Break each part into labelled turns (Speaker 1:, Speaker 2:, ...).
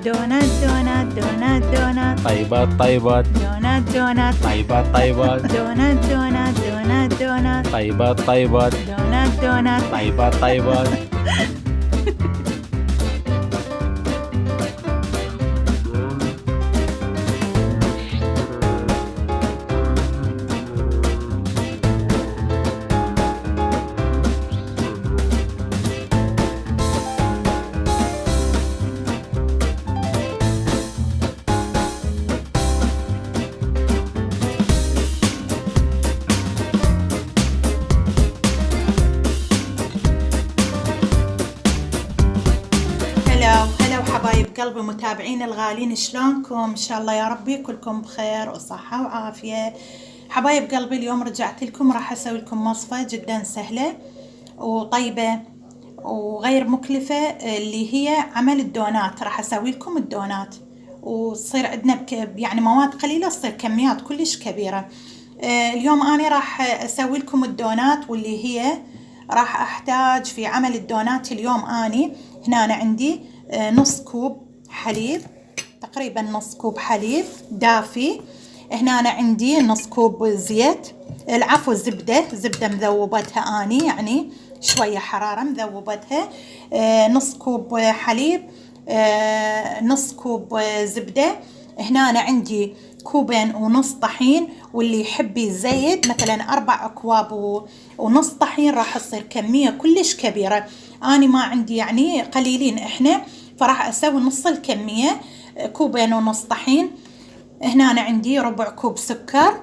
Speaker 1: دونات دونات دونات دونات
Speaker 2: طيبات طيبات
Speaker 1: دونات دونات
Speaker 2: طيبات طيبات
Speaker 1: دونات دونات دونات دونات
Speaker 2: طيبات طيبات
Speaker 1: دونات دونات
Speaker 2: طيبات طيبات.
Speaker 1: هلا وحبايب قلبي متابعين الغالين، شلونكم؟ ان شاء الله يا ربي كلكم بخير وصحة وعافية. حبايب قلبي اليوم رجعت لكم، راح اسوي لكم وصفة جدا سهلة وطيبة وغير مكلفة، اللي هي عمل الدونات. راح اسوي لكم الدونات وتصير عندنا يعني مواد قليلة، تصير كميات كلش كبيرة. اليوم انا راح اسوي لكم الدونات، واللي هي راح احتاج في عمل الدونات اليوم اني هنا أنا عندي نص كوب حليب، تقريبا نص كوب حليب دافي. هنا أنا عندي نص كوب زيت، العفو زبدة مذوبتها اني، يعني شوية حرارة مذوبتها. نص كوب حليب، نص كوب زبدة. هنا أنا عندي كوبين ونص طحين، واللي يحب يزيد مثلا 4 أكواب ونص طحين راح تصير كمية كلش كبيرة. أنا ما عندي يعني قليلين إحنا، فراح أسوي نص الكمية، كوبين ونص طحين. هنا أنا عندي ربع كوب سكر،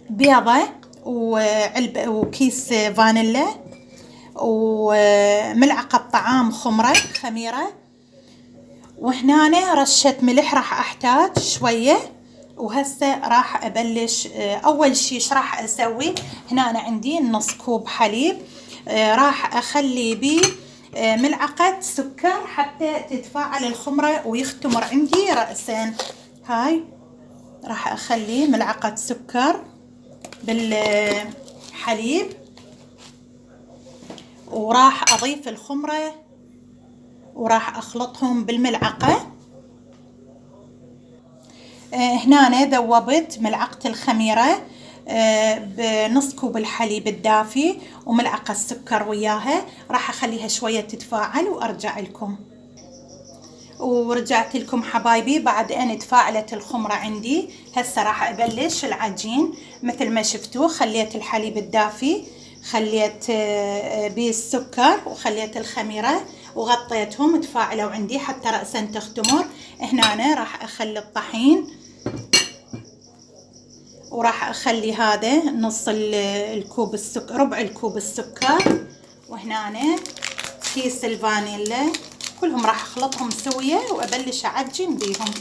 Speaker 1: بيضة وعلبة وكيس فانيلا، وملعقة طعام خميرة. وهنا أنا رشة ملح راح أحتاج شوية. وهسه راح أبلش. أول شي إيش راح أسوي؟ هنا أنا عندي نص كوب حليب، راح أخلي بيه ملعقة سكر حتى تتفاعل الخمرة ويختمر عندي رأسا. هاي راح أخلي ملعقة سكر بالحليب، وراح أضيف الخمرة وراح أخلطهم بالملعقة. هنا أنا ذوبت ملعقة الخميرة بنص كوب الحليب الدافي وملعقة السكر وياها، راح أخليها شوية تتفاعل وأرجع لكم. ورجعت لكم حبايبي بعد أن تفاعلت الخمرة عندي. هسه راح أبلش العجين مثل ما شفتوا. خليت الحليب الدافي، خليت بيه السكر، وخليت الخميرة وغطيتهم تفاعلوا عندي حتى رأسا تختمر. هنا أنا راح أخلي الطحين، وراح أخلي هذا نص الكوب السكر، ربع الكوب السكر. وهنا أنا كيس الفانيلا، كلهم راح أخلطهم سوية وأبلش أعجن بيهم.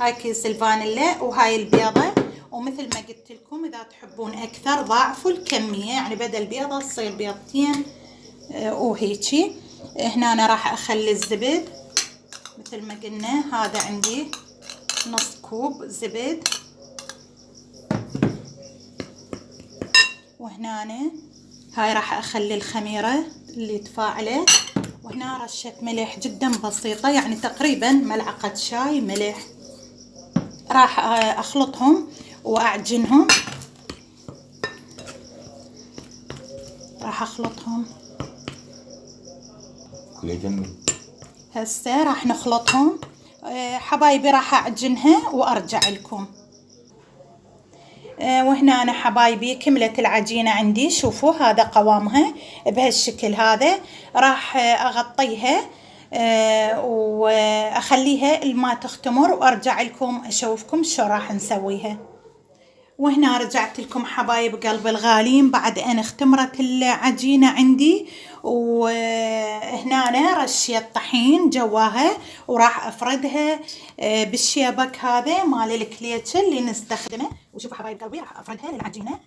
Speaker 1: هاي كيس الفانيلا وهاي البيضة. ومثل ما قلت لكم إذا تحبون أكثر ضاعفوا الكمية، يعني بدل بيضة تصير بيضتين وهيجي. هنا أنا راح أخلي الزبد مثل ما قلنا، هذا عندي نص كوب زبد. وهنا أنا هاي راح أخلي الخميرة اللي تفاعلت. وهنا رشة ملح جدا بسيطة، يعني تقريبا ملعقة شاي ملح. راح أخلطهم وأعجنهم، راح أخلطهم. هسه راح نخلطهم حبايبي، راح أعجنها وأرجع لكم. وهنا أنا حبايبي كملت العجينة عندي، شوفوا هذا قوامها بهالشكل هذا. راح أغطيها وأخليها الماء تختمر وأرجع لكم أشوفكم شو راح نسويها. وهنا رجعت لكم حبايب قلبي الغالين بعد أن اختمرت العجينة عندي. وهنا أنا رشيت طحين جواها، وراح أفردها بالشيبك هذا مال الكليتش اللي نستخدمه. وشوفوا حبايب قلبي راح أفردها للعجينة،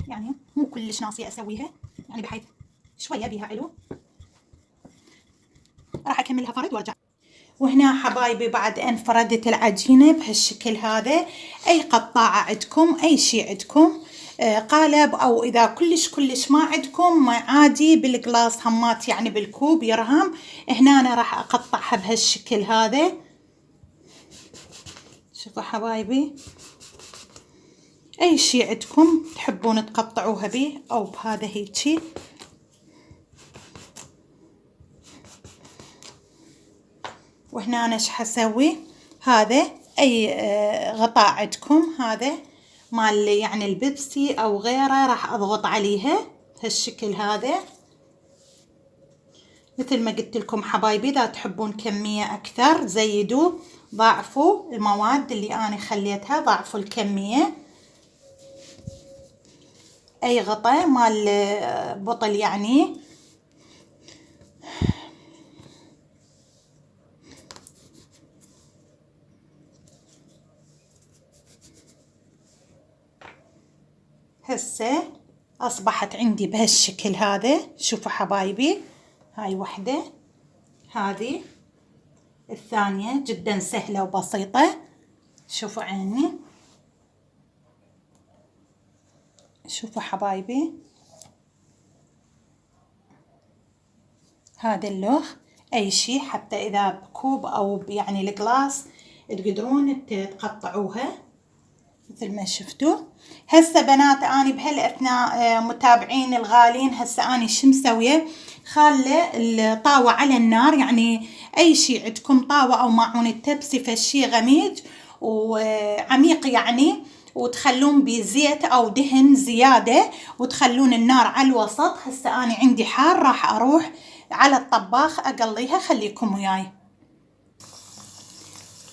Speaker 1: يعني مو كلش ناصية أسويها، يعني بحيث شوية بيها علو. راح أكملها فرد وارجع. وهنا حبايبي بعد أن فردت العجينة بهالشكل هذا، أي قطاعة عندكم أي شي عندكم قالب، او اذا كلش ما عندكم عادي بالقلاص همات يعني بالكوب يرهم. هنا أنا راح اقطعها بهالشكل هذا. شوفوا حبايبي، اي شي عندكم تحبون تقطعوها به او بهذا هيجي. وهنا أنا ايش حسوي، هذا اي غطاء عندكم، هذا مال يعني البيبسي او غيره، راح اضغط عليها بهالشكل هذا. مثل ما قلت لكم حبايبي، اذا تحبون كمية اكثر زيدوا، ضاعفوا المواد اللي انا خليتها، ضاعفوا الكمية. اي غطاء مال بطل يعني. هسه اصبحت عندي بهالشكل هذا. شوفوا حبايبي، هاي وحدة، هذه الثانية جدا سهلة وبسيطة. شوفوا عيني، شوفوا حبايبي، هذا اللوح اي شي، حتى اذا بكوب او يعني القلاص تقدرون تقطعوها مثل ما شفتوا. هسه بنات اني بهالاثناء متابعين الغالين، هسه اني شو مسويه، خاله الطاوه على النار، يعني اي شي عندكم طاوه او ماعون التبسي فشي غميج وعميق يعني، وتخلون بزيت او دهن زياده وتخلون النار على الوسط. هسه اني عندي حار، راح اروح على الطباخ اقليها، خليكم وياي.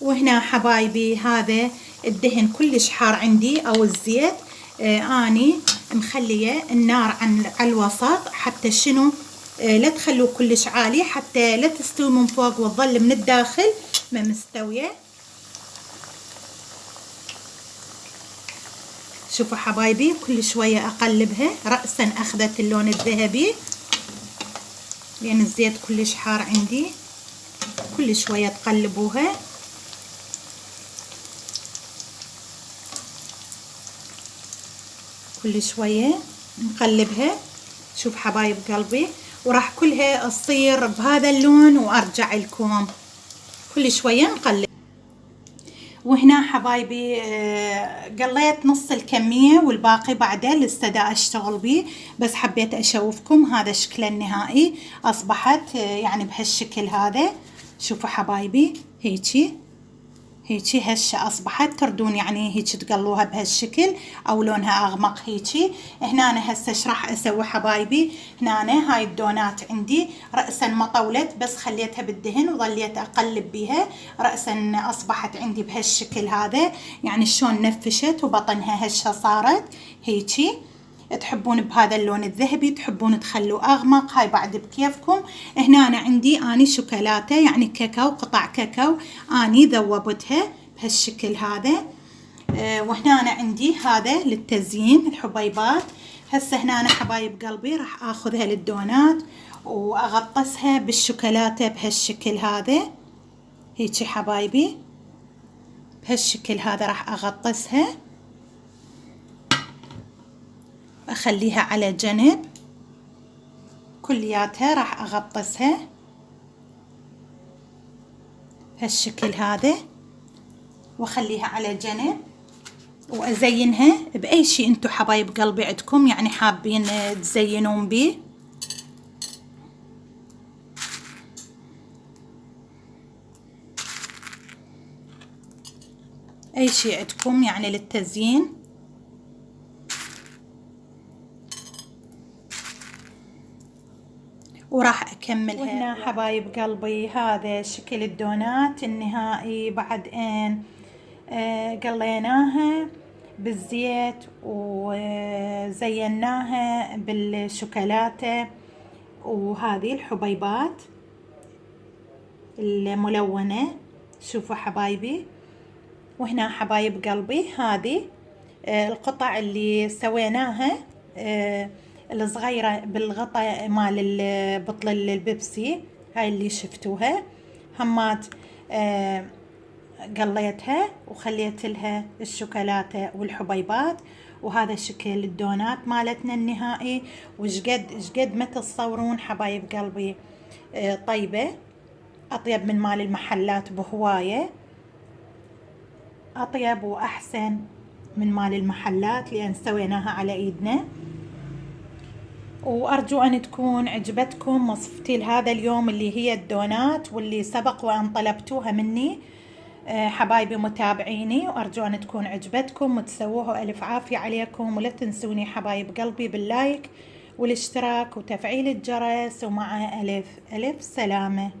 Speaker 1: وهنا حبايبي هذا الدهن كلش حار عندي او الزيت، اني مخليه النار على الوسط، حتى شنو لا تخلوه كلش عالي، حتى لا تستوي من فوق وتظل من الداخل ما مستويه. شوفوا حبايبي، كل شويه اقلبها، رأسا اخذت اللون الذهبي لان الزيت كلش حار عندي. كل شويه تقلبوها. كل شوية نقلبها. شوف حبايب قلبي، وراح كلها تصير بهذا اللون وارجع لكم. كل شوية نقلب. وهنا حبايبي قليت نص الكمية والباقي بعده لسه دا اشتغل بيه، بس حبيت اشوفكم هذا شكله النهائي. اصبحت يعني بهالشكل هذا. شوفوا حبايبي، هيجي هشة اصبحت. تردون يعني هيك تقلوها بهالشكل او لونها اغمق هيجي. هنا أنا هسه ايش راح اسوي حبايبي، هنا أنا هاي الدونات عندي رأسا ما طولت، بس خليتها بالدهن وظليت اقلب بيها. رأسا اصبحت عندي بهالشكل هذا، يعني شلون نفشت وبطنها هشة صارت هيجي. تحبون بهذا اللون الذهبي، تحبون تخلوه اغمق، هاي بعد بكيفكم. هنا أنا عندي اني شوكولاته يعني كاكاو، قطع كاكاو اني ذوبتها بهالشكل هذا. وهنا أنا عندي هذا للتزيين الحبيبات. هسه هنا أنا حبايب قلبي راح اخذها للدونات واغطسها بالشوكولاته بهالشكل هذا هيجي حبايبي. بهالشكل هذا راح اغطسها، اخليها على جنب. كلياتها راح اغطسها بهالشكل هذا واخليها على جنب، وازينها باي شيء انتم حبايب قلبي عندكم يعني حابين تزينون بيه. اي شيء عندكم يعني للتزيين. وراح اكملها. وهنا حبايب قلبي هذا شكل الدونات النهائي بعد ان قليناها بالزيت وزيناها بالشوكولاتة وهذه الحبيبات الملونة. شوفوا حبايبي. وهنا حبايب قلبي هذه القطع اللي سويناها الصغيرة بالغطاء مال البطل البيبسي، هاي اللي شفتوها همات قليتها وخليت لها الشوكولاتة والحبيبات. وهذا شكل الدونات مالتنا النهائي. وشقد ما تتصورون حبايب قلبي طيبة، أطيب من مال المحلات بهواية، أطيب وأحسن من مال المحلات لأن سويناها على إيدنا. وأرجو أن تكون عجبتكم وصفتي لهذا اليوم اللي هي الدونات واللي سبق وأن طلبتوها مني حبايبي متابعيني، وأرجو أن تكون عجبتكم وتسووها. ألف عافية عليكم، ولا تنسوني حبايب قلبي باللايك والاشتراك وتفعيل الجرس، ومع ألف سلامة.